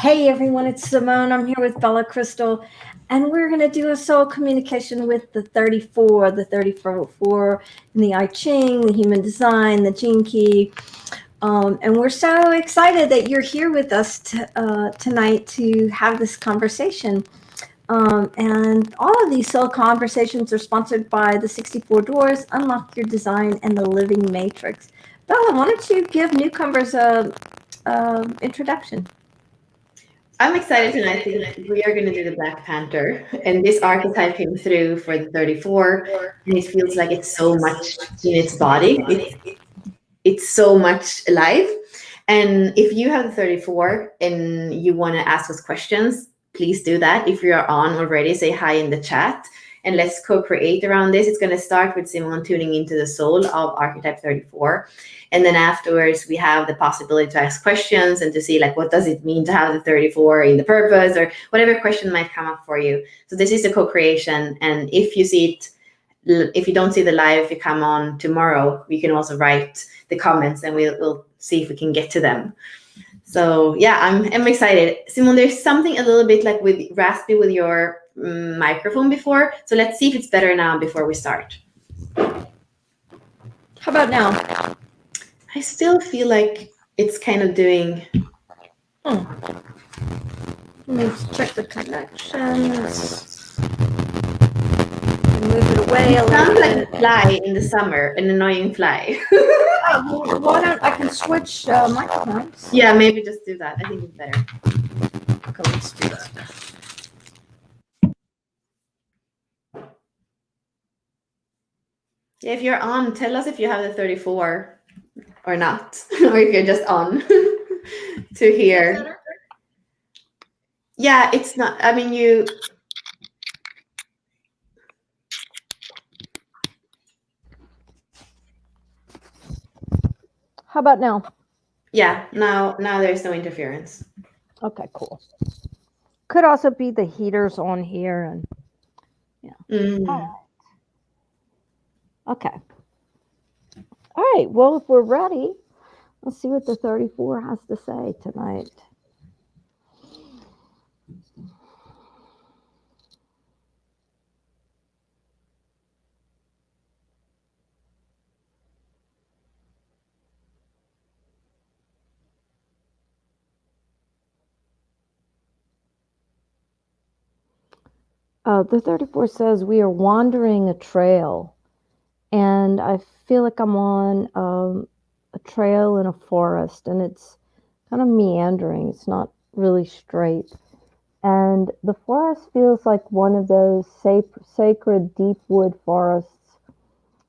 Hey everyone, it's Simone. I'm here with Bella Crystal, and we're going to do a soul communication with the 34 in the I Ching, the human design, the gene key. And we're so excited that you're here with us tonight to have this conversation. And all of these soul conversations are sponsored by the 64 Doors, Unlock Your Design, and the Living Matrix. Bella, why don't you give newcomers a introduction? I'm excited tonight. I think we are going to do the Black Panther, and this archetype came through for the 34, and it feels like it's so much in its body. It's so much alive. And if you have the 34 and you want to ask us questions, please do that. If you're on already, say hi in the chat and let's co-create around this. It's going to start with Simone tuning into the soul of archetype 34. And then afterwards, we have the possibility to ask questions and to see like, what does it mean to have the 34 in the purpose or whatever question might come up for you. So this is a co-creation. And if you see it, if you don't see the live, if you come on tomorrow, you can also write the comments and we'll see if we can get to them. So yeah, I'm excited. Simone, there's something a little bit like with raspy with your microphone before. So let's see if it's better now before we start. How about now? I still feel like it's kind of doing. Let me check the connections. Move it away a little Sounds like bit. a fly in the summer, an annoying fly. Why don't I can switch microphones? Yeah, maybe just do that. I think it's better. Okay, let's do that. Yeah, if you're on, tell us if you have the 34 or not, or if you're just on to hear. Yeah, it's not. I mean, you. How about now? Yeah, now there's no interference. Okay, cool. Could also be the heaters on here and yeah. Mm. Okay. All right. Well, if we're ready, let's see what the 34 has to say tonight. The 34 says we are wandering a trail, and I feel like I'm on a trail in a forest, and it's kind of meandering. It's not really straight. And the forest feels like one of those sacred deep wood forests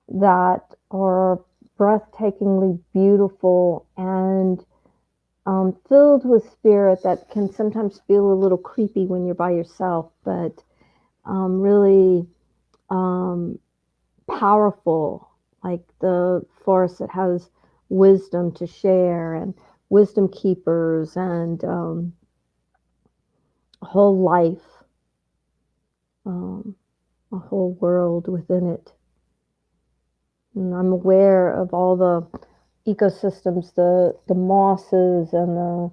that are breathtakingly beautiful and filled with spirit that can sometimes feel a little creepy when you're by yourself, but really powerful, like the forest that has wisdom to share and wisdom keepers and a whole life, a whole world within it. And I'm aware of all the ecosystems, the mosses and the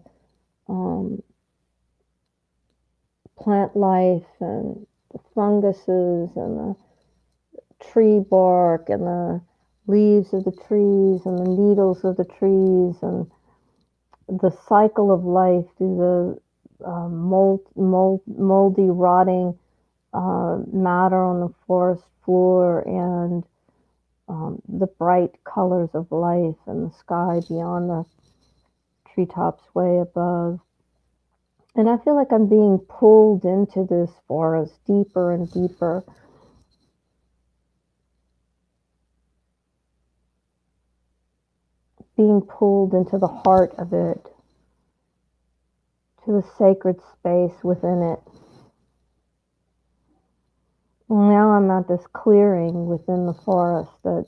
plant life and the funguses and the tree bark and the leaves of the trees and the needles of the trees and the cycle of life through the moldy, rotting matter on the forest floor and the bright colors of life and the sky beyond the treetops way above. And I feel like I'm being pulled into this forest deeper and deeper. Being pulled into the heart of it, to the sacred space within it. Now I'm at this clearing within the forest that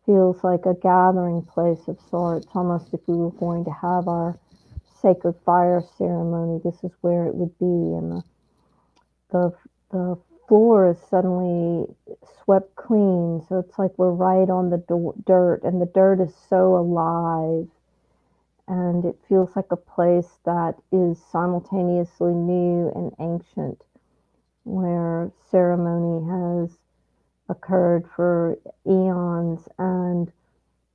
feels like a gathering place of sorts, almost if we were going to have our sacred fire ceremony, this is where it would be. And the floor is suddenly swept clean, so it's like we're right on the dirt, and the dirt is so alive and it feels like a place that is simultaneously new and ancient, where ceremony has occurred for eons and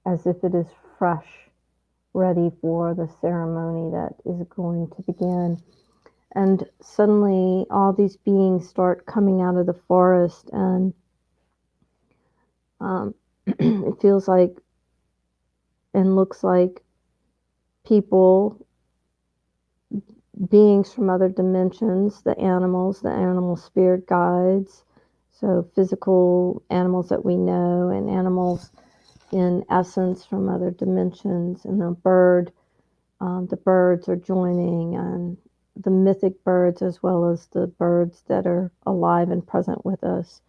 as if it is fresh, ready for the ceremony that is going to begin. And suddenly, all these beings start coming out of the forest, and it feels like and looks like people, beings from other dimensions, the animal spirit guides, so physical animals that we know, and animals in essence from other dimensions, and the birds are joining, and the mythic birds as well as the birds that are alive and present with us.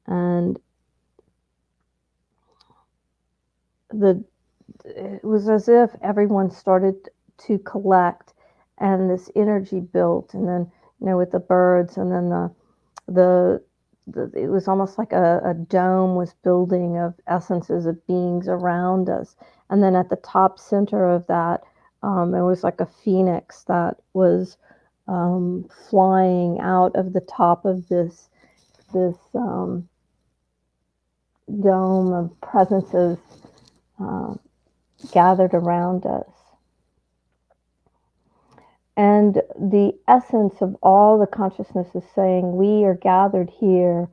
And the it was as if everyone started to collect, and this energy built, and then with the birds, and then the, it was almost like a dome was building of essences of beings around us, and then at the top center of that, it was like a phoenix that was flying out of the top of this dome of presences uh, gathered around us. And the essence of all the consciousness is saying we are gathered here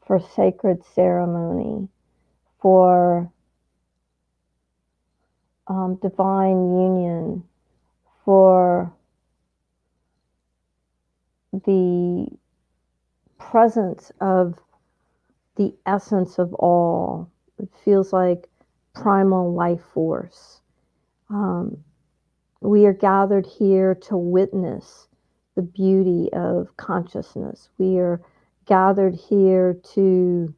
for sacred ceremony, for divine union, for the presence of the essence of all. It feels like primal life force. Um, we are gathered here to witness the beauty of consciousness. We are gathered here to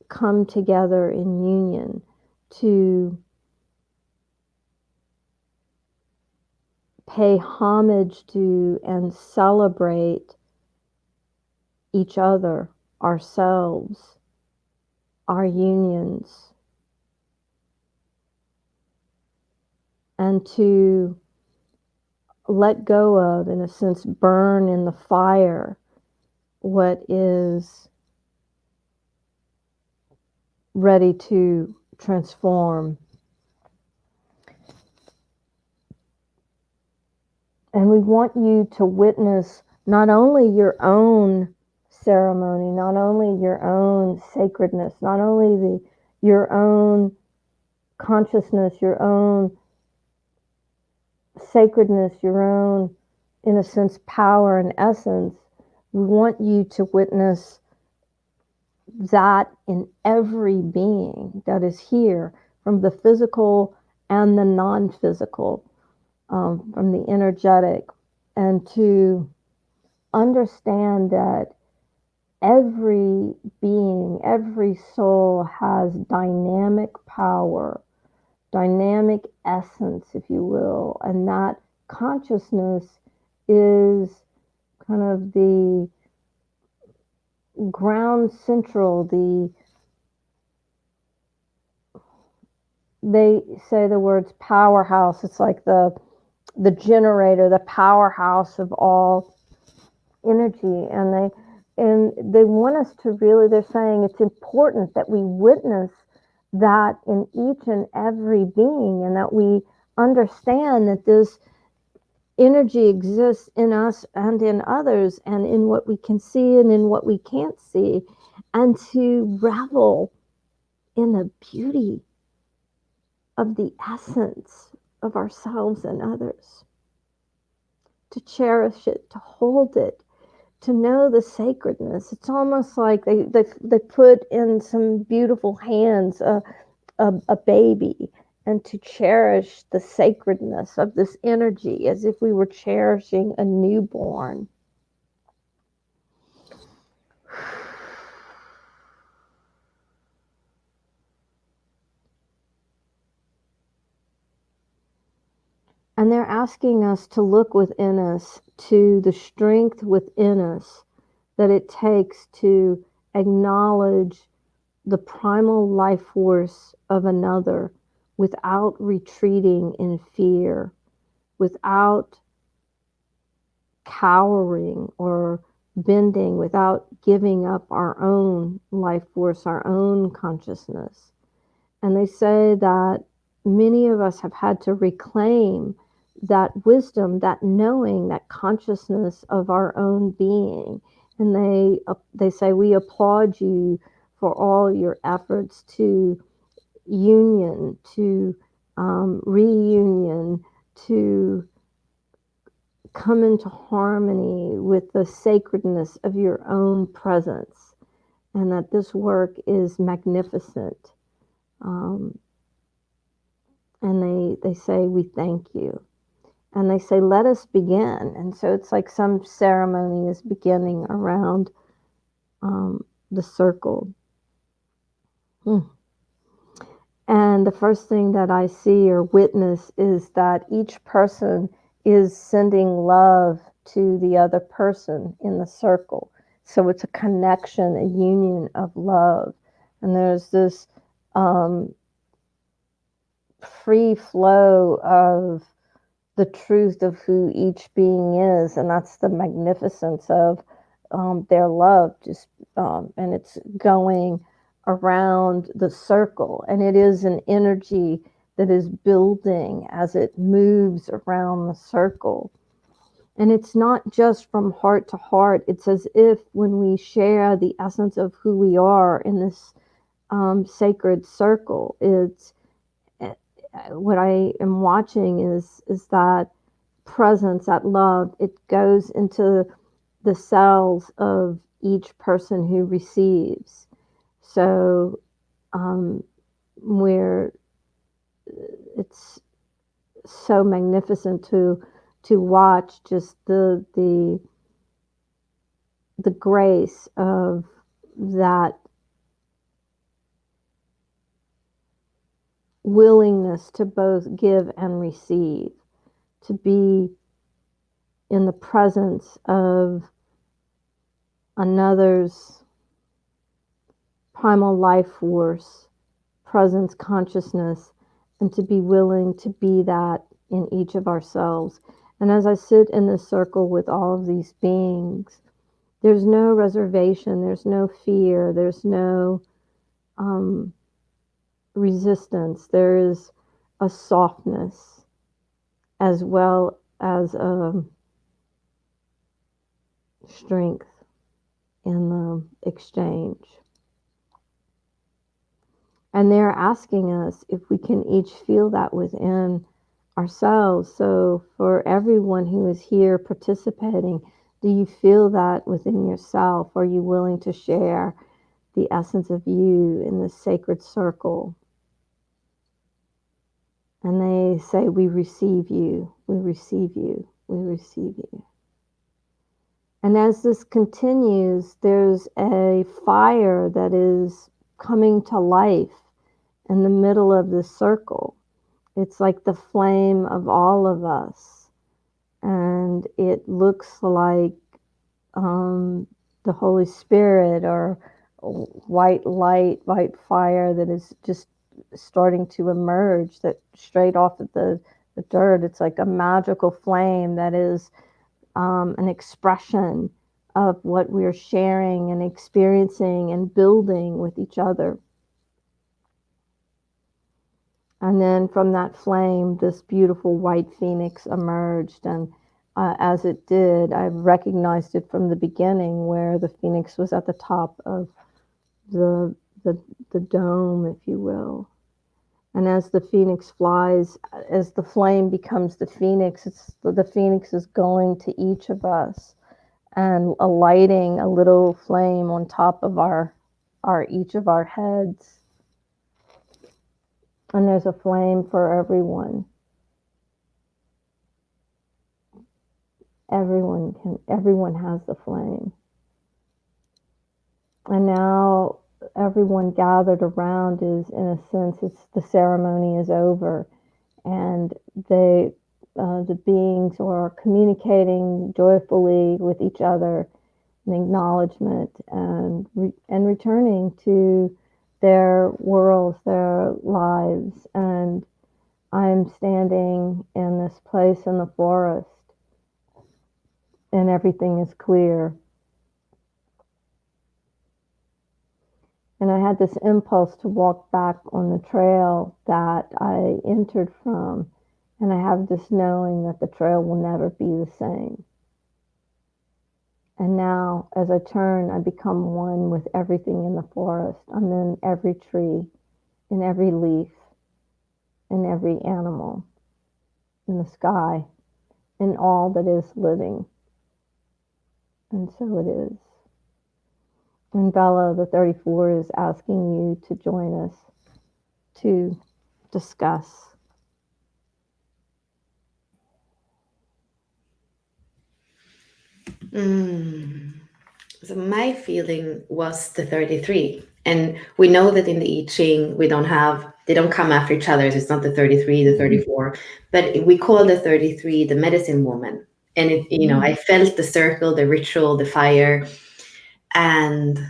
come together in union, to pay homage to and celebrate each other, ourselves, our unions, and to let go of, in a sense, burn in the fire what is ready to transform. And we want you to witness not only your own ceremony, not only your own sacredness, not only your own consciousness, your own sacredness, your own, in a sense, power and essence. We want you to witness that in every being that is here, from the physical and the non physical, from the energetic, and to understand that every being, every soul has dynamic power, dynamic essence, if you will, and that consciousness is kind of the ground central, they say the words powerhouse. It's like the generator, the powerhouse of all energy, and they want us to really, they're saying it's important that we witness that in each and every being, and that we understand that this energy exists in us and in others, and in what we can see and in what we can't see, and to revel in the beauty of the essence of ourselves and others, to cherish it, to hold it, to know the sacredness. It's almost like they put in some beautiful hands a baby, and to cherish the sacredness of this energy as if we were cherishing a newborn. And they're asking us to look within us, to the strength within us that it takes to acknowledge the primal life force of another without retreating in fear, without cowering or bending, without giving up our own life force, our own consciousness. And they say that many of us have had to reclaim that wisdom, that knowing, that consciousness of our own being. And they say, we applaud you for all your efforts to union, to reunion, to come into harmony with the sacredness of your own presence, and that this work is magnificent. Um, and they say, we thank you. And they say, let us begin. And so it's like some ceremony is beginning around the circle. Hmm. And the first thing that I see or witness is that each person is sending love to the other person in the circle. So it's a connection, a union of love. And there's this um, free flow of the truth of who each being is. And that's the magnificence of their love. And it's going around the circle, and it is an energy that is building as it moves around the circle. And it's not just from heart to heart. It's as if when we share the essence of who we are in this sacred circle, it's uh, what I am watching is that presence, that love. It goes into the cells of each person who receives. So where it's so magnificent to watch just the grace of that willingness to both give and receive, to be in the presence of another's primal life force, presence, consciousness, and to be willing to be that in each of ourselves. And as I sit in this circle with all of these beings, there's no reservation, there's no fear, there's no um, resistance. There is a softness as well as a strength in the exchange. And they're asking us if we can each feel that within ourselves. So, for everyone who is here participating, do you feel that within yourself? Are you willing to share the essence of you in this sacred circle? And they say, we receive you, we receive you, we receive you. And as this continues, there's a fire that is coming to life in the middle of this circle. It's like the flame of all of us. And it looks like the Holy Spirit, or white light, white fire that is just starting to emerge, that straight off of the dirt. It's like a magical flame that is an expression of what we're sharing and experiencing and building with each other. And then from that flame, this beautiful white phoenix emerged. And as it did, I recognized it from the beginning, where the phoenix was at the top of the, the, the dome, if you will. And as the phoenix flies, as the flame becomes the phoenix, the phoenix is going to each of us and alighting a little flame on top of our each of our heads. And there's a flame for everyone. Everyone has the flame. And now everyone gathered around is, in a sense, the ceremony is over, and the beings are communicating joyfully with each other, an acknowledgement, and returning to their worlds, their lives, and I'm standing in this place in the forest and everything is clear. And I had this impulse to walk back on the trail that I entered from. And I have this knowing that the trail will never be the same. And now, as I turn, I become one with everything in the forest. I'm in every tree, in every leaf, in every animal, in the sky, in all that is living. And so it is. And Bella, the 34, is asking you to join us to discuss. So my feeling was the 33. And we know that in the I Ching, they don't come after each other. So it's not the 33, the 34, but we call the 33 the medicine woman. And I felt the circle, the ritual, the fire. And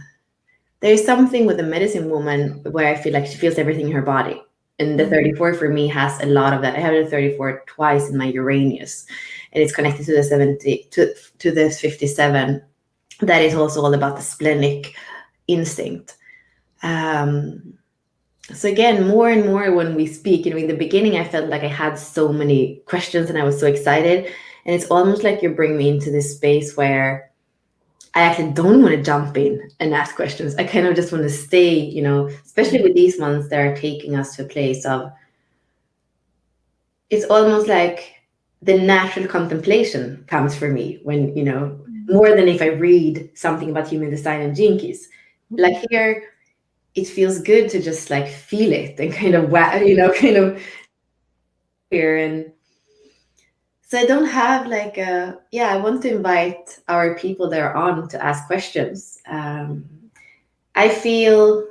there's something with the medicine woman where I feel like she feels everything in her body. And the 34 for me has a lot of that. I have the 34 twice in my Uranus, and it's connected to the 70 to the 57. That is also all about the splenic instinct. So again, more and more when we speak, in the beginning, I felt like I had so many questions and I was so excited. And it's almost like you bring me into this space where I actually don't want to jump in and ask questions. I kind of just want to stay, especially with these ones that are taking us to a place of, it's almost like the natural contemplation comes for me when, more than if I read something about human design and gene keys. Like here, it feels good to just like feel it and kind of, kind of here. And so I don't have like I want to invite our people that are on to ask questions. I feel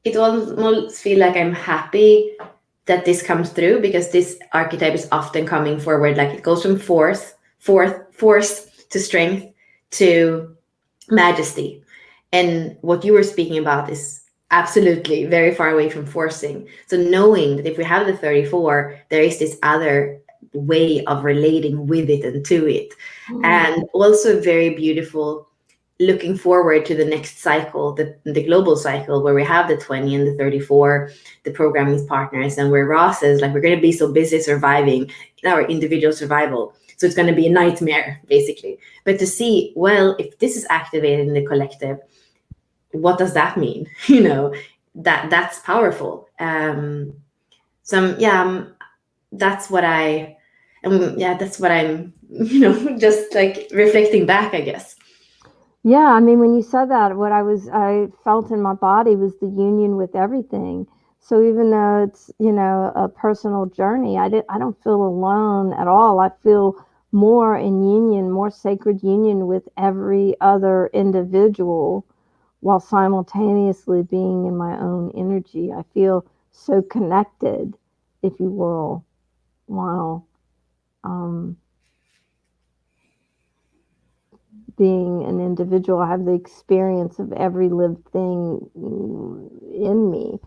it almost feel like I'm happy that this comes through because this archetype is often coming forward. Like it goes from force to strength to majesty. And what you were speaking about is absolutely very far away from forcing. So knowing that if we have the 34, there is this other way of relating with it and to it. And also very beautiful looking forward to the next cycle, the global cycle, where we have the 20 and the 34, the programming partners, and where Ross is like, we're going to be so busy surviving in our individual survival. So it's going to be a nightmare, basically. But to see, well, if this is activated in the collective, what does that mean? That's powerful. That's what that's what I'm, just like reflecting back, I guess. Yeah, I mean, when you said that, what I felt in my body was the union with everything. So even though it's, a personal journey, I don't feel alone at all. I feel more in union, more sacred union with every other individual while simultaneously being in my own energy. I feel so connected, if you will. Wow. Um, being an individual, I have the experience of every lived thing in me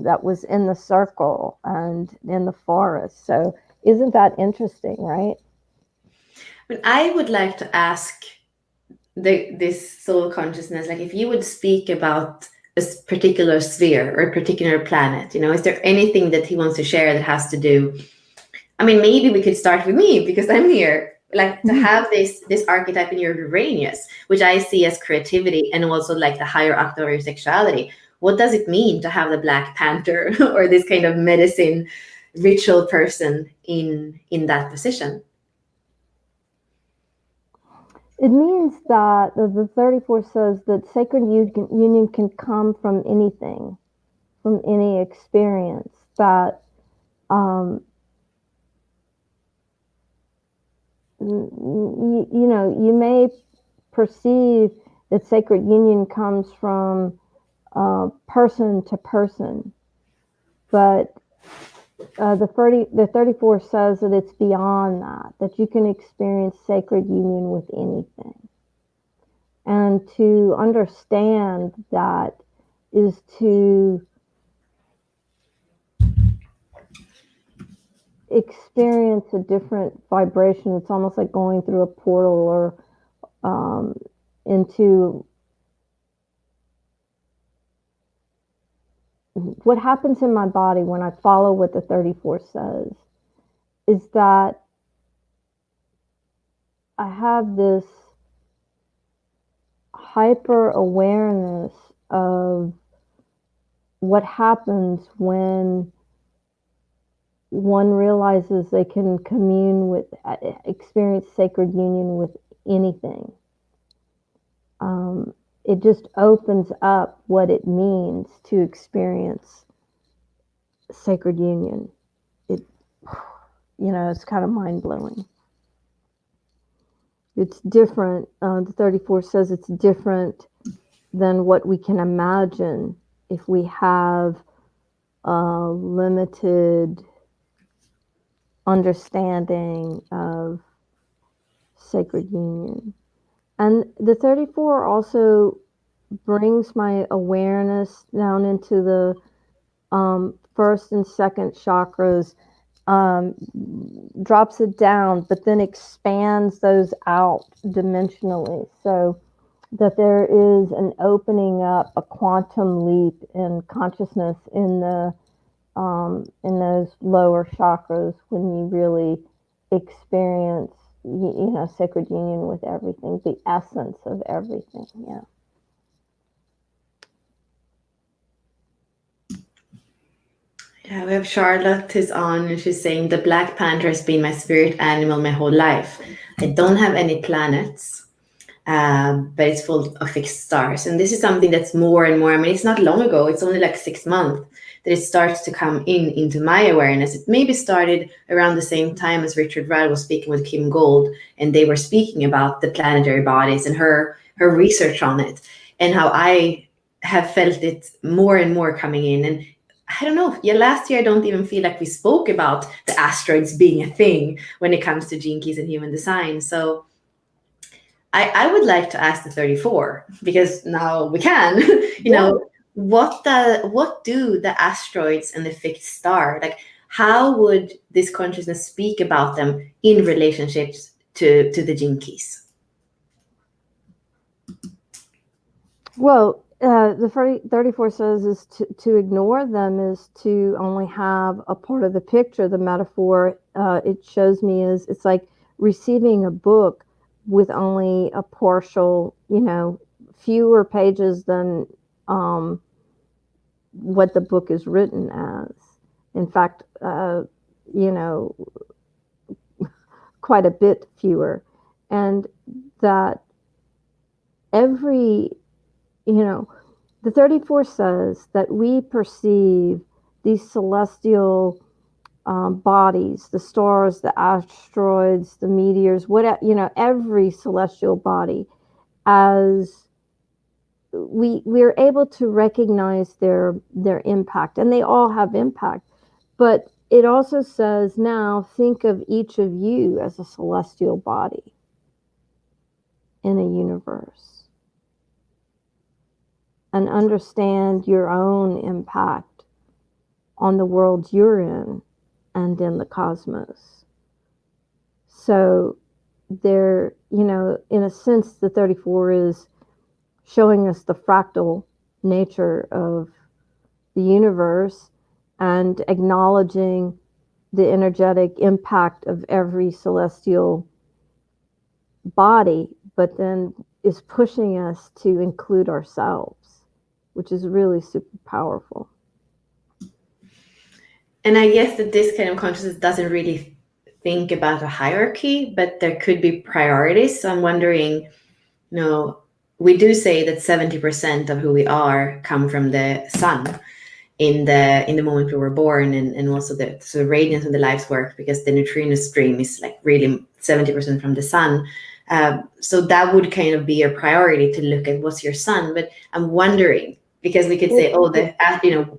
that was in the circle and in the forest. So, isn't that interesting, right? I would like to ask this soul consciousness, like if you would speak about a particular sphere or a particular planet, is there anything that he wants to share that has to do? I mean, maybe we could start with me because I'm here. Like to have this archetype in your Uranus, which I see as creativity and also like the higher octave of your sexuality. What does it mean to have the Black Panther or this kind of medicine ritual person in that position? It means that the 34 says that sacred union can come from anything, from any experience. That um, you may perceive that sacred union comes from person to person, but the 34 says that it's beyond that you can experience sacred union with anything. And to understand that is to experience a different vibration. It's almost like going through a portal or um, into what happens in my body when I follow what the 34 says is that I have this hyper awareness of what happens when one realizes they can commune with, experience sacred union with anything. It just opens up what it means to experience sacred union. It, it's kind of mind blowing. It's different. The 34 says it's different than what we can imagine if we have a limited understanding of sacred union. And the 34 also brings my awareness down into the first and second chakras, um, drops it down, but then expands those out dimensionally. So that there is an opening up, a quantum leap in consciousness in those lower chakras when you really experience, sacred union with everything, the essence of everything. Yeah. Yeah, we have Charlotte who's on, and she's saying the Black Panther has been my spirit animal my whole life. I don't have any planets, but it's full of fixed stars. And this is something that's more and more. I mean, it's not long ago. It's only like 6 months that it starts to come into my awareness. It maybe started around the same time as Richard Rudd was speaking with Kim Gold, and they were speaking about the planetary bodies and her research on it, and how I have felt it more and more coming in. And I don't know. Yeah, last year I don't even feel like we spoke about the asteroids being a thing when it comes to gene keys and human design. So I would like to ask the 34 because now we can. Yeah. What do the asteroids and the fixed star, like, how would this consciousness speak about them in relationships to the gene keys? Well, the 34 says is to ignore them is to only have a part of the picture. The metaphor it shows me is it's like receiving a book with only a partial, fewer pages than what the book is written as. In fact, you know, quite a bit fewer. And that every, the 34 says that we perceive these celestial bodies, the stars, the asteroids, the meteors, every celestial body as we're able to recognize their impact, and they all have impact. But it also says, now think of each of you as a celestial body in a universe and understand your own impact on the world you're in and in the cosmos. So there, in a sense, the 34 is showing us the fractal nature of the universe and acknowledging the energetic impact of every celestial body, but then is pushing us to include ourselves, which is really super powerful. And I guess that this kind of consciousness doesn't really think about a hierarchy, but there could be priorities. So I'm wondering, we do say that 70% of who we are come from the sun in the moment we were born, and also the radiance of the life's work, because the neutrino stream is like really 70% from the sun. So that would kind of be a priority to look at what's your sun. But I'm wondering, because we could say,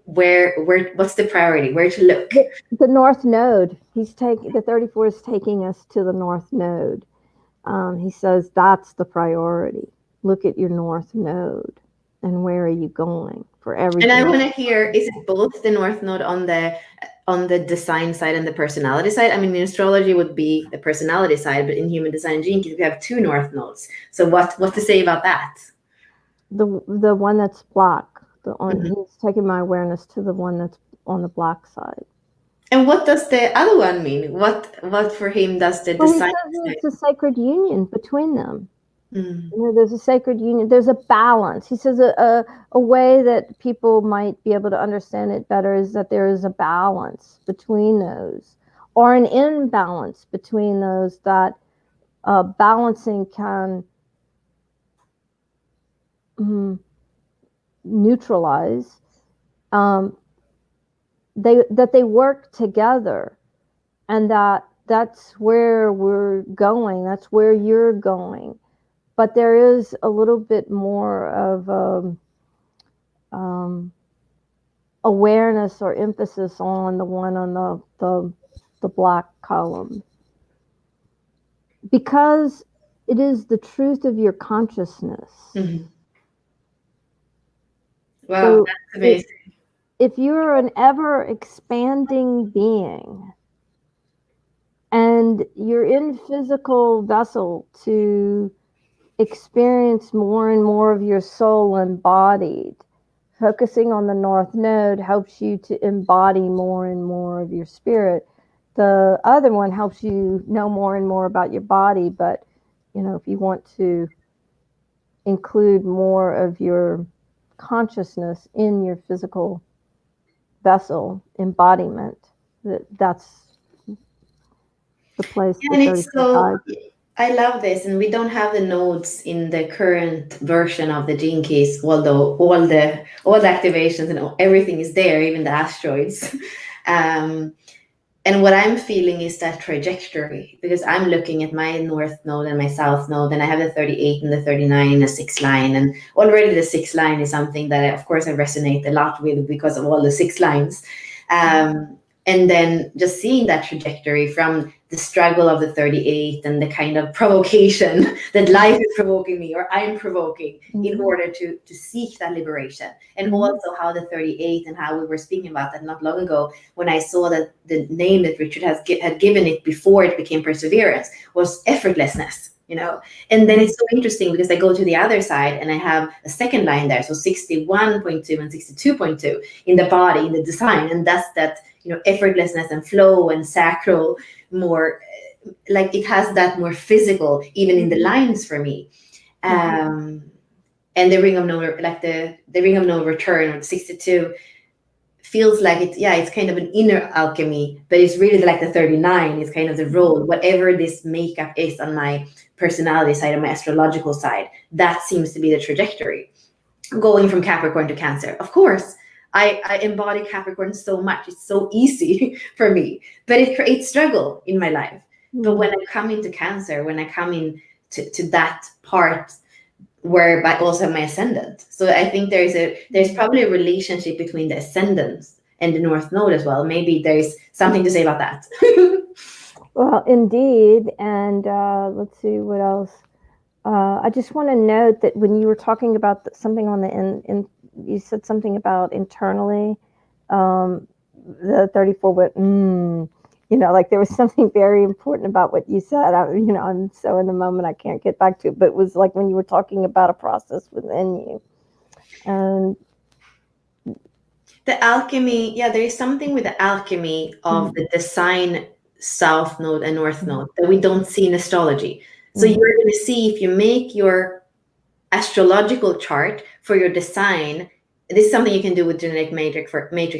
where what's the priority, where to look? The North Node. The 34 is taking us to the North Node. He says that's the priority. Look at your North Node, and where are you going? for And I everything. want to hear, is it both the North Node on the design side and the personality side? I mean, in astrology would be the personality side, but in human design gene keys, we have two North Nodes. So what to say about that? The one that's black, the on Mhm. he's taking my awareness to the one that's on the black side. And what does the other one mean? What for him does the Well, he design says say? it's a sacred union between them. Mm. You know, there's a sacred union. There's a balance. He says a way that people might be able to understand it better is that there is a balance between those, or an imbalance between those. That balancing can neutralize. Um, they work together, and that's where we're going. That's where you're going. But there is a little bit more of um, awareness or emphasis on the one on the black column, because it is the truth of your consciousness. Mhm. Wow, So that's it, amazing. if you're an ever expanding being and you're in physical vessel to experience more and more of your soul embodied, focusing on the North Node helps you to embody more and more of your spirit. The other one helps you know more and more about your body, but if you want to include more of your consciousness in your physical vessel embodiment, that's the place Yeah, the and it's 34 so, guides. I love this, and we don't have the nodes in the current version of the gene keys, although all the activations and everything is there, even the asteroids. Um, and what I'm feeling is that trajectory, because I'm looking at my North Node and my South Node, and I have the 38 and the 39 in the sixth line, and already the sixth line is something that, of course, I resonate a lot with because of all the six lines. And then just seeing that trajectory from the struggle of the 38 and the kind of provocation that life is provoking me or I'm provoking in Mm-hmm. order to seek that liberation. And Mm-hmm. also how the 38 and how we were speaking about that not long ago, when I saw that the name that Richard had given it before it became perseverance was effortlessness. And then it's so interesting because I go to the other side and I have a second line there, so 61.2 and 62.2 in the body, in the design, and that's that effortlessness and flow and sacral, more like it has that more physical even in the lines for me. um and the ring of no, like the ring of no return, or 62, feels like it's kind of an inner alchemy, but it's really like the 39 is kind of the role, whatever this makeup is on my personality side, on my astrological side, that seems to be the trajectory. Going from Capricorn to Cancer, of course, I embody Capricorn so much. It's so easy for me, but it creates struggle in my life. But when I come into Cancer, when I come in to that part where I also have my ascendant, so I think there's probably a relationship between the ascendant and the North Node as well. Maybe there's something to say about that. Well, indeed. And let's see what else. I just want to note that when you were talking about something on the you said something about internally, the 34 went, like there was something very important about what you said. I'm so in the moment, I can't get back to it, but it was like when you were talking about a process within you. And The alchemy, yeah, there is something with the alchemy of the design South Node and North Node that we don't see in astrology. So you're going to see, if you make your astrological chart for your design, this is something you can do with genetic matrix,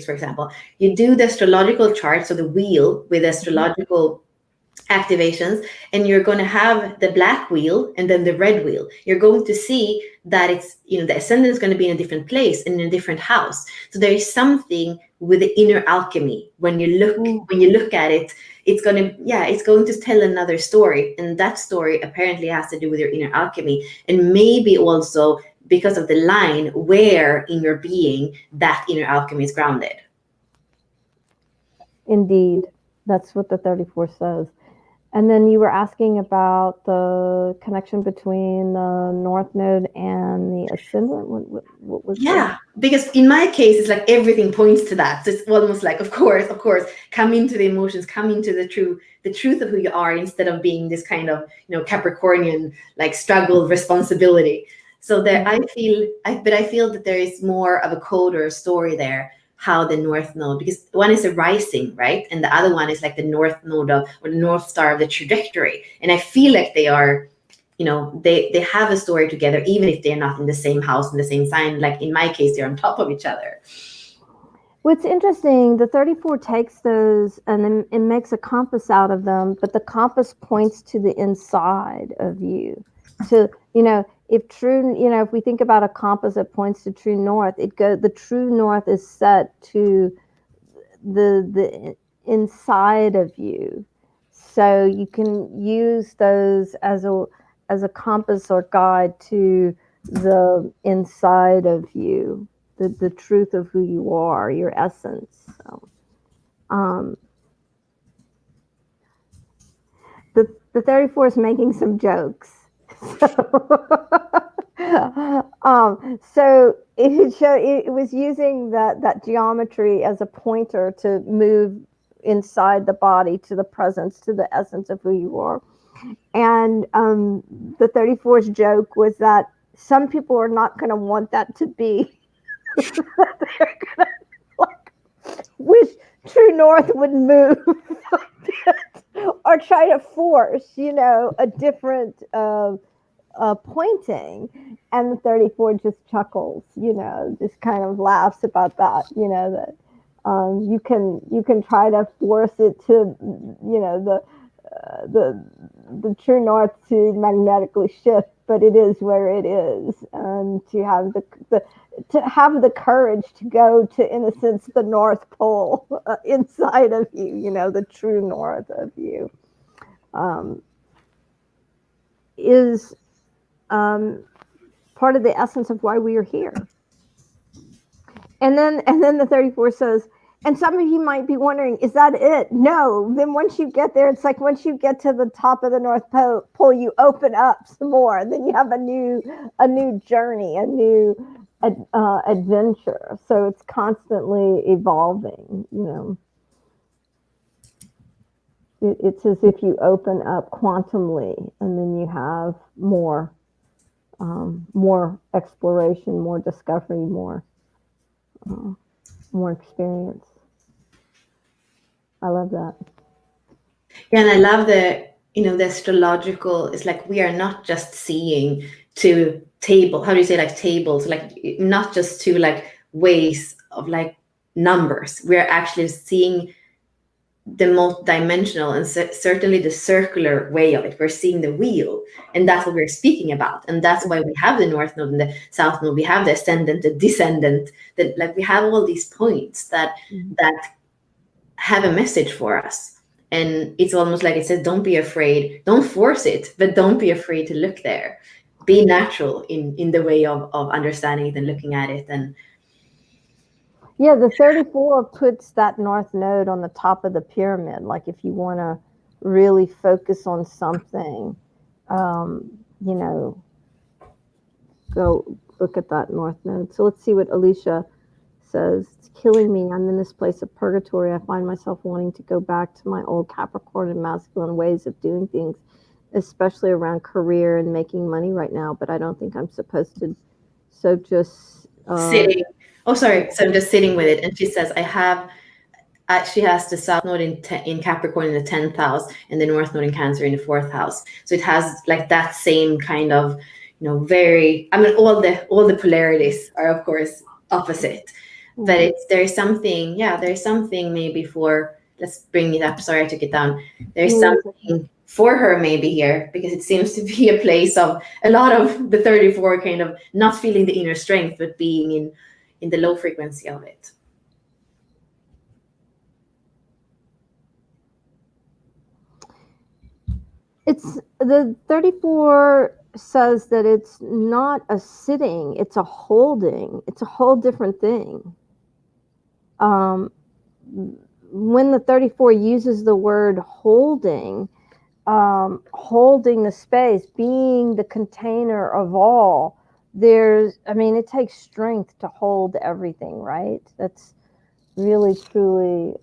for example. You do the astrological chart, so the wheel with astrological activations, and you're going to have the black wheel and then the red wheel. You're going to see that it's the ascendant is going to be in a different place and in a different house. So there is something with the inner alchemy when you look at it. It's going to tell another story, and that story apparently has to do with your inner alchemy, and maybe also because of the line where in your being that inner alchemy is grounded. indeed, that's what the 34 says. And then you were asking about the connection between the North Node and the Ascendant. What was the? Yeah, because in my case, it's like everything points to that. So it's almost like, of course, come into the emotions, come into the truth of who you are, instead of being this kind of, Capricornian, like, struggle, responsibility. So there, Mhm. but I feel that there is more of a code or a story there, how the North Node, because one is a rising, right, and the other one is like the North Node of, or the North Star of the trajectory, and I feel like they are, they have a story together, even if they're not in the same house, in the same sign. Like in my case, they're on top of each other. What's interesting, the 34 takes those and then it makes a compass out of them, but the compass points to the inside of you. To, if true, if we think about a compass that points to true north, the true north is set to the inside of you. So you can use those as a compass or guide to the inside of you, the truth of who you are, your essence. So, um, the 34 is making some jokes. So it was using that geometry as a pointer to move inside the body to the presence, to the essence of who you are. And the 34's joke was that some people are not going to want that to be. They're going to, like, wish True North would move or try to force, a different pointing. And the 34 just chuckles, just kind of laughs about that, that you can try to force it to, the true north to magnetically shift, but it is where it is, and to have the courage to go to, in a sense, the North Pole inside of you, the true north of you, um, is um, part of the essence of why we are here. And then the 34 says, and some of you might be wondering, is that it? No. Then once you get there, it's like once you get to the top of the North Pole, you open up some more. Then you have a new journey, a new adventure. So it's constantly evolving. It's as if you open up quantumly, and then you have more exploration, more discovery, uh, more experience. I love that. Yeah, and I love the astrological. It's like we are not just seeing two table. How do you say, like, tables? Like, not just two, like, ways of, like, numbers. We are actually seeing the multi-dimensional and certainly the circular way of it. We're seeing the wheel, and that's what we're speaking about, and that's why we have the North Node and the South Node. We have the ascendant, the descendant, that, like, we have all these points that have a message for us. And it's almost like it says, don't be afraid, don't force it, but don't be afraid to look there. Be natural in the way of understanding it and looking at it. And Yeah, the 34 puts that North Node on the top of the pyramid. Like if you want to really focus on something, um, you know, go look at that North Node. So let's see what Alicia says. It's killing me. I'm in this place of purgatory. I find myself wanting to go back to my old Capricorn and masculine ways of doing things, especially around career and making money right now. But I don't think I'm supposed to. So just, sitting, oh, yeah. sorry, so I'm just sitting with it. And she says, she has the South Node in Capricorn in the 10th house, and the North Node in Cancer in the 4th house. So it has, like, that same kind of, very, I mean, all the polarities are, of course, opposite. But there's something, yeah, there's something maybe for, let's bring it up. Sorry, I took it down. There's something for her maybe here, because it seems to be a place of a lot of the 34 kind of not feeling the inner strength, but being in the low frequency of it. It's the 34 says that it's not a sitting, it's a holding. It's a whole different thing. Um, when the 34 uses the word holding, holding the space, being the container of all. I mean, it takes strength to hold everything, right? That's really, truly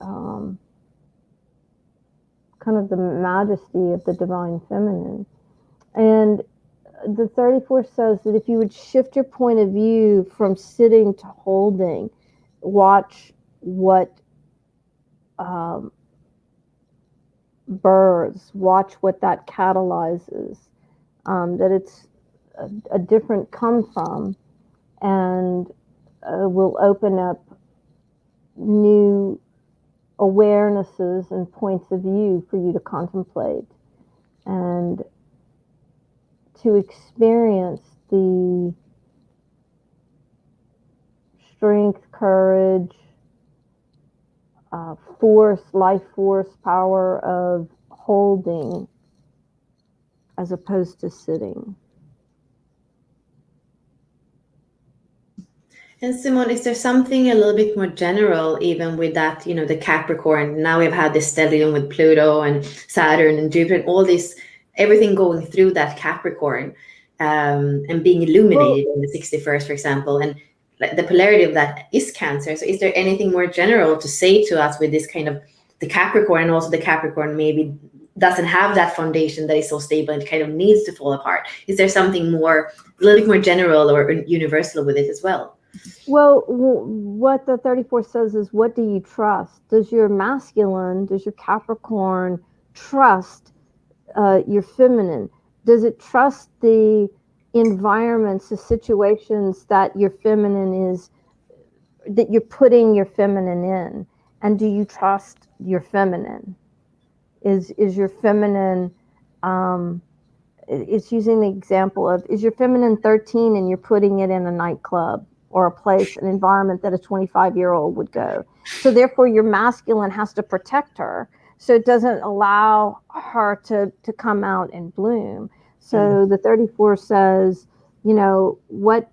kind of the majesty of the divine feminine. And the 34 says that if you would shift your point of view from sitting to holding, watch what um, births, watch what that catalyzes, that it's a different come from, and will open up new awarenesses and points of view for you to contemplate and to experience the strength, courage, force, life force, power of holding as opposed to sitting. And Simone, is there something a little bit more general, even with that, the Capricorn? Now we've had this stellium with Pluto and Saturn and Jupiter, and all this, everything going through that Capricorn, and being Well, illuminated in the 61st, for example. And like the polarity of that is Cancer. So is there anything more general to say to us with this kind of the Capricorn, and also the Capricorn maybe doesn't have that foundation that is so stable and kind of needs to fall apart? Is there something more, a little bit more general or universal with it as well? well, what the 34 says is, what do you trust? Does your masculine, does your Capricorn trust your feminine? Does it trust the environments, the situations that your feminine is, that you're putting your feminine in? And do you trust your feminine? Is your feminine, um, it's using the example of, is your feminine 13 and you're putting it in a nightclub or a place, an environment that a 25-year-old would go. So therefore your masculine has to protect her, so it doesn't allow her to come out and bloom. Mm. So the 34 says, what,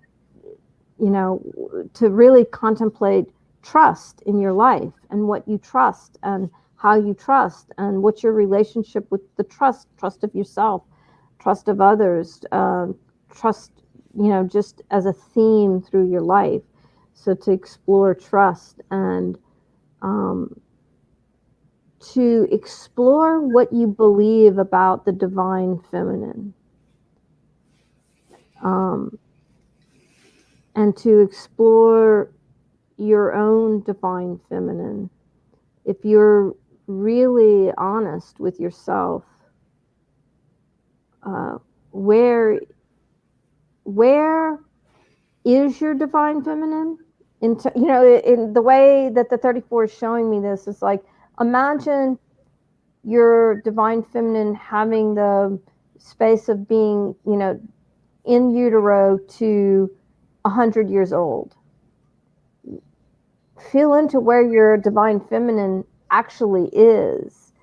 to really contemplate trust in your life and what you trust and how you trust and what's your relationship with the trust of yourself, trust of others, trust, just as a theme through your life. So to explore trust and to explore what you believe about the divine feminine, um, and to explore your own divine feminine. If you're really honest with yourself, uh, where where is your divine feminine? In the way that the 34 is showing me this, is like, imagine your divine feminine having the space of being, in utero to 100 years old. Feel into where your divine feminine actually is,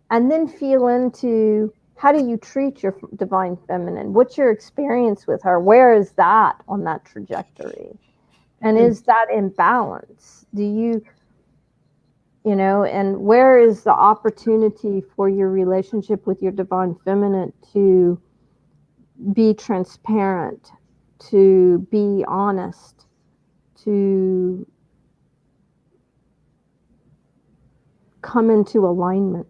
and then feel into, how do you treat your divine feminine? What's your experience with her? Where is that on that trajectory? And Mm. is that in balance? And where is the opportunity for your relationship with your divine feminine to be transparent, to be honest, to come into alignment?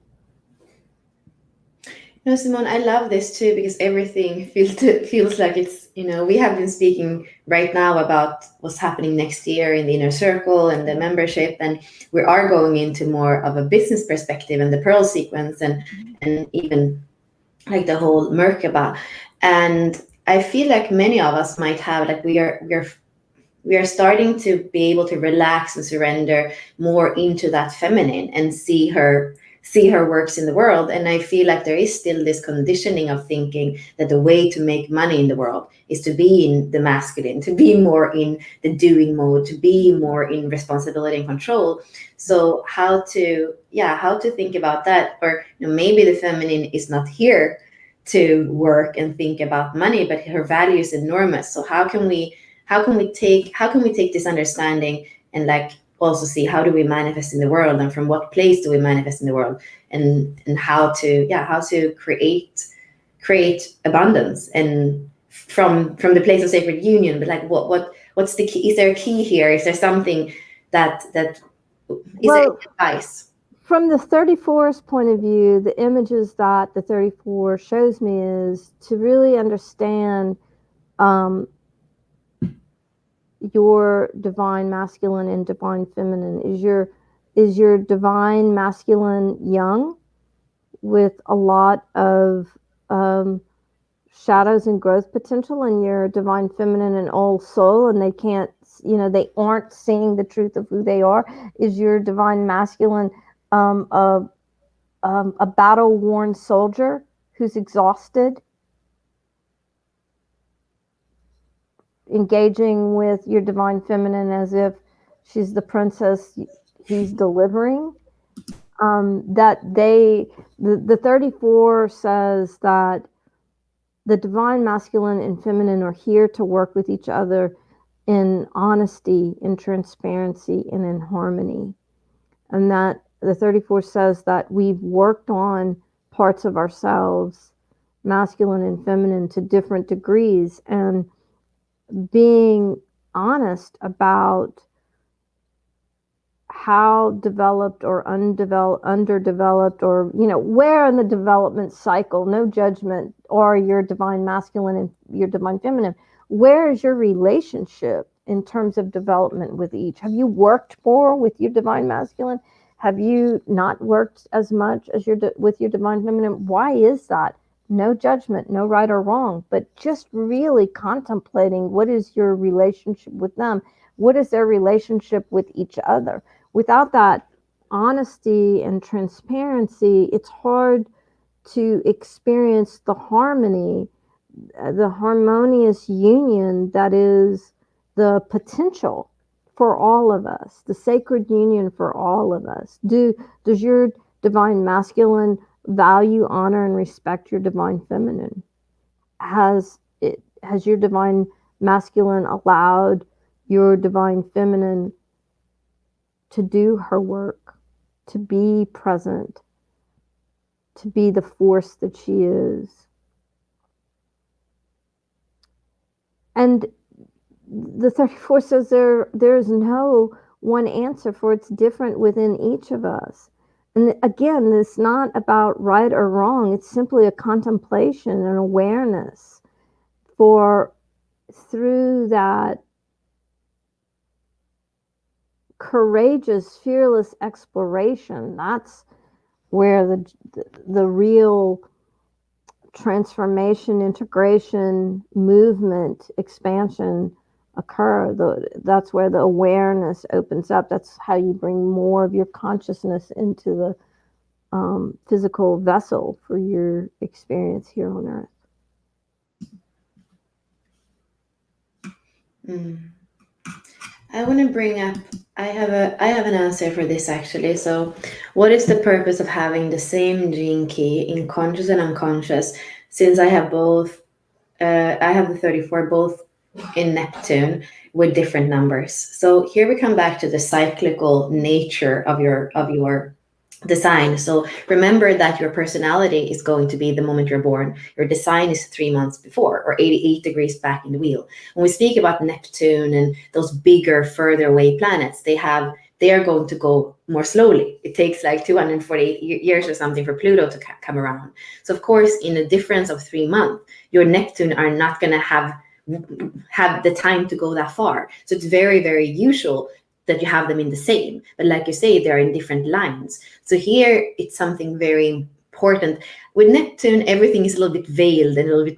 No, Simone, I love this too because everything feels like it's, we have been speaking right now about what's happening next year in the inner circle and the membership, and we are going into more of a business perspective and the Pearl sequence, and even like the whole Merkaba. And I feel like many of us might have, like, we are starting to be able to relax and surrender more into that feminine and see her works in the world. And I feel like there is still this conditioning of thinking that the way to make money in the world is to be in the masculine, to be more in the doing mode, to be more in responsibility and control. So how to think about that? Or maybe the feminine is not here to work and think about money, but her value is enormous. So how can we take this understanding and, like, also see how do we manifest in the world, and from what place do we manifest in the world, and how to, how to create abundance, and from the place of sacred union. But like, what's the key? Is there a key here? Is there something that is there Well, advice? from the 34's point of view, the images that the 34 shows me is to really understand um, your divine masculine and divine feminine. Is your divine masculine young with a lot of um, shadows and growth potential, and your divine feminine and old soul, and they can't, they aren't seeing the truth of who they are? Is your divine masculine um, a, a battle worn soldier who's exhausted, engaging with your divine feminine as if she's the princess he's delivering? That the 34 says that the divine masculine and feminine are here to work with each other in honesty, in transparency, and in harmony. And that the 34 says that we've worked on parts of ourselves, masculine and feminine, to different degrees, and being honest about how developed or undeveloped, underdeveloped, or where in the development cycle, no judgment, or your divine masculine and your divine feminine, where is your relationship in terms of development with each? Have you worked more with your divine masculine? Have you not worked as much as with your divine feminine? Why is that? No judgment, no right or wrong, but just really contemplating what is your relationship with them, what is their relationship with each other. Without that honesty and transparency, it's hard to experience the harmony, the harmonious union that is the potential for all of us, the sacred union for all of us. Does your divine masculine value, honor, and respect your divine feminine? Has your divine masculine allowed your divine feminine to do her work, to be present, to be the force that she is? And the 34 says there's no one answer, for it's different within each of us. And again, it's not about right or wrong. It's simply a contemplation and awareness for, through that courageous, fearless exploration, that's where the real transformation, integration, movement, expansion occur. That's where the awareness opens up. That's how you bring more of your consciousness into the physical vessel for your experience here on earth. I want to bring up. I have an answer for this actually. So, what is the purpose of having the same gene key in conscious and unconscious? Since I have both, I have the 34 both in Neptune with different numbers. So here we come back to the cyclical nature of your design. So remember that your personality is going to be the moment you're born. Your design is 3 months before, or 88 degrees back in the wheel. When we speak about Neptune and those bigger, further away planets, they are going to go more slowly. It takes like 248 years or something for Pluto to come around. So of course, in a difference of 3 months, your Neptune are not going to have the time to go that far. So it's very, very usual that you have them in the same, but like you say, they're in different lines. So here it's something very important. With Neptune, everything is a little bit veiled and a little bit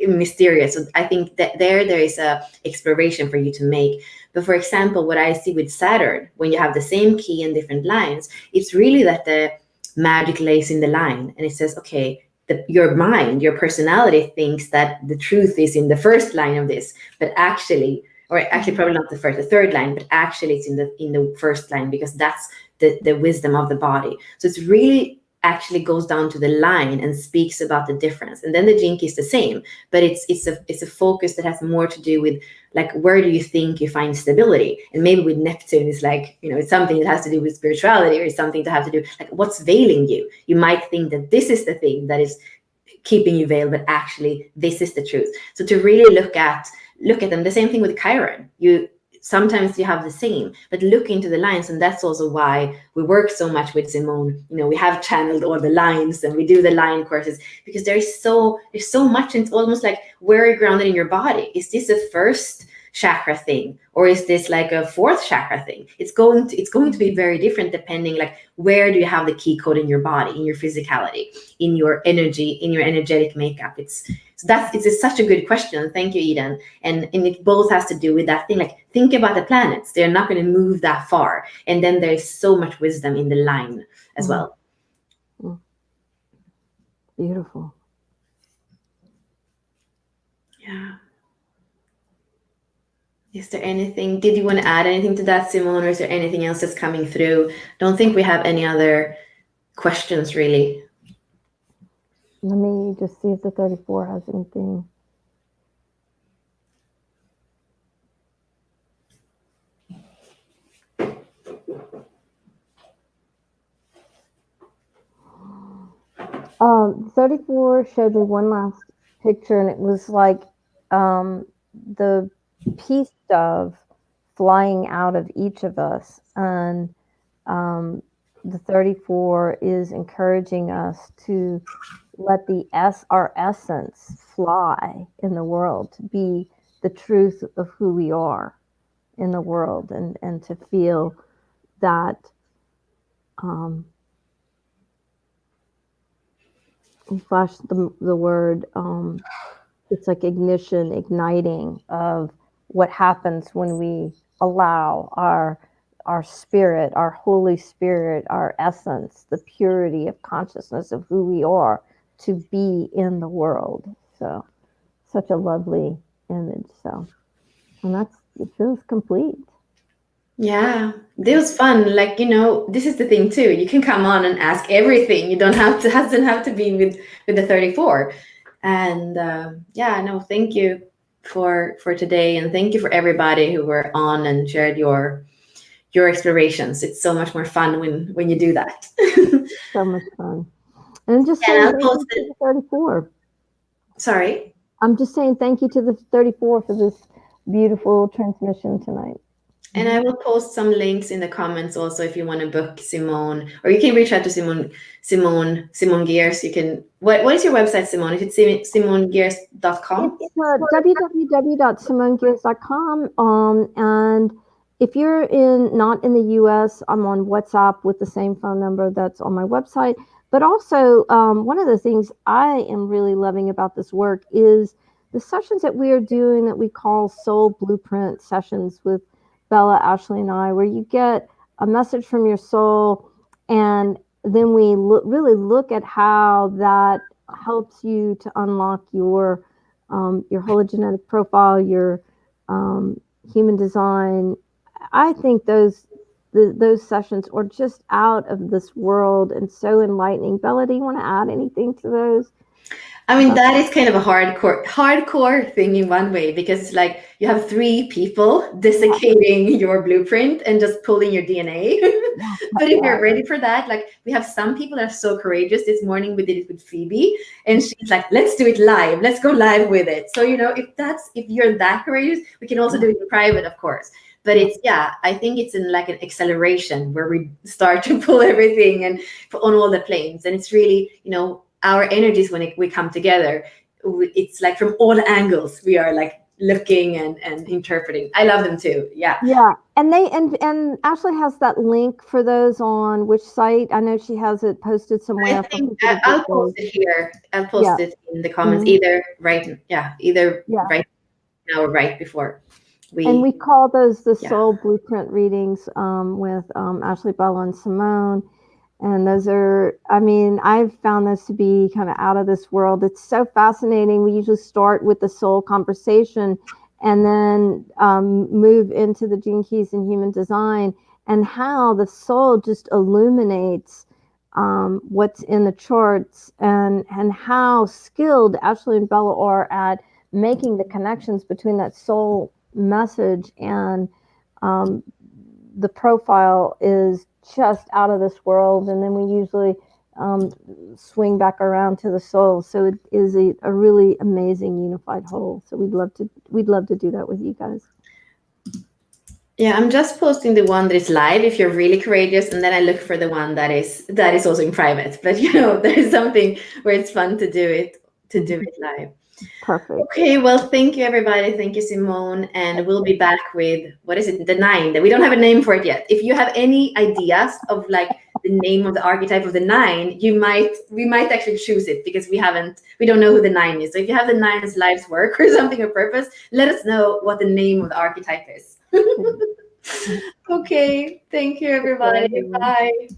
mysterious. So I think that there is a exploration for you to make. But for example, what I see with Saturn, when you have the same key in different lines, it's really that the magic lays in the line, and it says, okay, your mind, your personality thinks that the truth is in the first line of this, but actually, or actually probably not the first, the third line, but actually it's in the first line, because that's the wisdom of the body. So it's really actually goes down to the line and speaks about the difference. And then the Gene Key is the same, but it's a focus that has more to do with like, where do you think you find stability? And maybe with Neptune, it's like, it's something that has to do with spirituality, or it's something to have to do like, what's veiling you. You might think that this is the thing that is keeping you veiled, but actually this is the truth. So to really look at them, the same thing with Chiron. Sometimes you have the same, but look into the lines. And that's also why we work so much with Simone. We have channeled all the lines and we do the line courses, because there's so much, and it's almost like, where are you grounded in your body? Is this a first chakra thing, or is this like a fourth chakra thing? It's going to be very different depending, like, where do you have the key code in your body, in your physicality, in your energy, in your energetic makeup. It's such a good question. Thank you, Eden. And it both has to do with that thing, like, think about the planets. They're not going to move that far, and then there's so much wisdom in the line as well. Beautiful. Yeah. Is there anything, did you want to add anything to that, Simone, or is there anything else that's coming through? Don't think we have any other questions, really. Let me just see if the 34 has anything. Um, 34 showed me one last picture, and it was like the peace dove flying out of each of us. And the 34 is encouraging us to let our essence fly in the world, to be the truth of who we are in the world, and to feel that you flash the word, it's like ignition, igniting of what happens when we allow our spirit, our Holy Spirit, our essence, the purity of consciousness of who we are, to be in the world. So, such a lovely image. So, and it feels complete. Yeah, it was fun. Like, this is the thing too. You can come on and ask everything. You don't have to, doesn't have to be with the 34. And yeah, no, thank you for today, and thank you for everybody who were on and shared your explorations. It's so much more fun when you do that. So much fun. And just saying And I'll thank post you to it. the 34. Sorry. I'm just saying thank you to the 34 for this beautiful transmission tonight. And I will post some links in the comments also if you want to book Simone, or you can reach out to Simone Gears. You can. What is your website, Simone? Is it simonegears.com? It's www.simonegears.com. And if you're not in the US, I'm on WhatsApp with the same phone number that's on my website. But also, one of the things I am really loving about this work is the sessions that we are doing that we call Soul Blueprint sessions with Bella, Ashley, and I, where you get a message from your soul, and then we really look at how that helps you to unlock your hologenetic profile, your human design. I think those sessions are just out of this world and so enlightening. Bella, do you want to add anything to those? I mean, that is kind of a hardcore thing in one way, because it's like you have 3 people desiccating your blueprint and just pulling your DNA. But if you're ready for that, like, we have some people that are so courageous. This morning we did it with Phoebe, and she's like, let's do it live. Let's go live with it. So, if you're that courageous, we can also do it in private, of course. But I think it's in like an acceleration where we start to pull everything and on all the planes. And it's really, our energies, when we come together, it's like from all angles we are like looking and interpreting. I love them too. Yeah. And and Ashley has that link for those on which site? I know she has it posted somewhere. I think I'll post it here. I'll post it in the comments, either right now or right before and we call those the Yeah. Soul Blueprint readings with Ashley, Bella, and Simone. And those are, I mean, I've found this to be kind of out of this world. It's so fascinating. We usually start with the soul conversation and then move into the Gene Keys and human design, and how the soul just illuminates what's in the charts, and how skilled Ashley and Bella are at making the connections between that soul message and um, the profile is just out of this world. And then we usually um, swing back around to the soul. So it is a really amazing unified whole. So we'd love to do that with you guys. Yeah, I'm just posting the one that is live if you're really courageous, and then I look for the one that is also in private. But there is something where it's fun to do it live. Perfect. Okay, well, thank you everybody. Thank you, Simone, and we'll be back with what is it? The nine. That we don't have a name for it yet. If you have any ideas of like the name of the archetype of the nine, we might actually choose it because we don't know who the nine is. So if you have the nine as life's work or something of purpose, let us know what the name of the archetype is. Okay, thank you Take care, everybody. everyone. Bye.